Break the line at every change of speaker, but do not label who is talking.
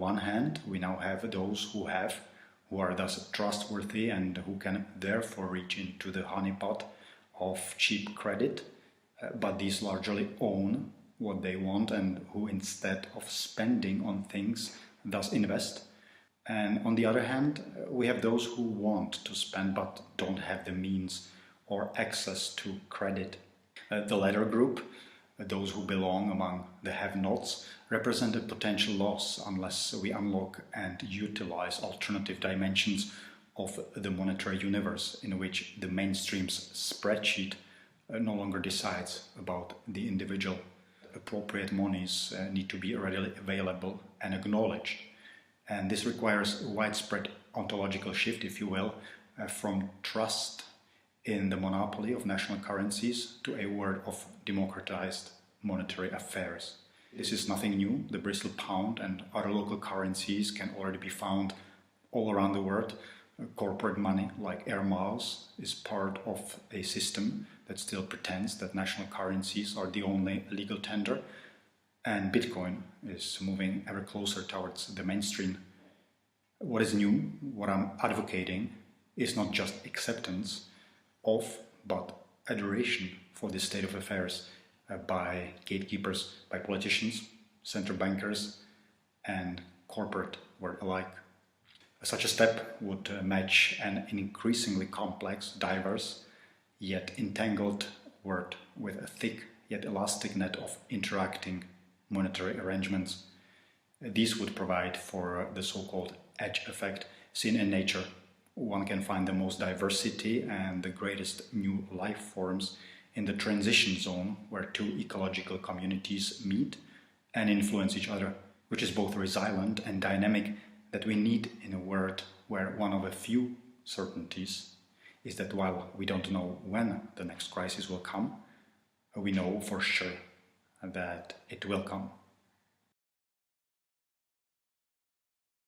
one hand, we now have those who are thus trustworthy and who can therefore reach into the honeypot of cheap credit, but these largely own what they want and who, instead of spending on things, thus invest. And on the other hand, we have those who want to spend but don't have the means or access to credit. The latter group, those who belong among the have-nots, represent a potential loss unless we unlock and utilize alternative dimensions of the monetary universe in which the mainstream's spreadsheet no longer decides about the individual. Appropriate monies need to be readily available and acknowledged. And this requires a widespread ontological shift, if you will, from trust in the monopoly of national currencies to a world of democratized monetary affairs. This is nothing new. The Bristol pound and other local currencies can already be found all around the world. Corporate money, like air miles, is part of a system that still pretends that national currencies are the only legal tender. And Bitcoin is moving ever closer towards the mainstream. What is new, what I'm advocating, is not just acceptance of, but adoration for this state of affairs by gatekeepers, by politicians, central bankers, and corporate world alike. Such a step would match an increasingly complex, diverse, yet entangled world with a thick yet elastic net of interacting monetary arrangements. These would provide for the so-called edge effect seen in nature. One can find the most diversity and the greatest new life forms in the transition zone where two ecological communities meet and influence each other, which is both resilient and dynamic, that we need in a world where one of a few certainties is that while we don't know when the next crisis will come, we know for sure that it will come.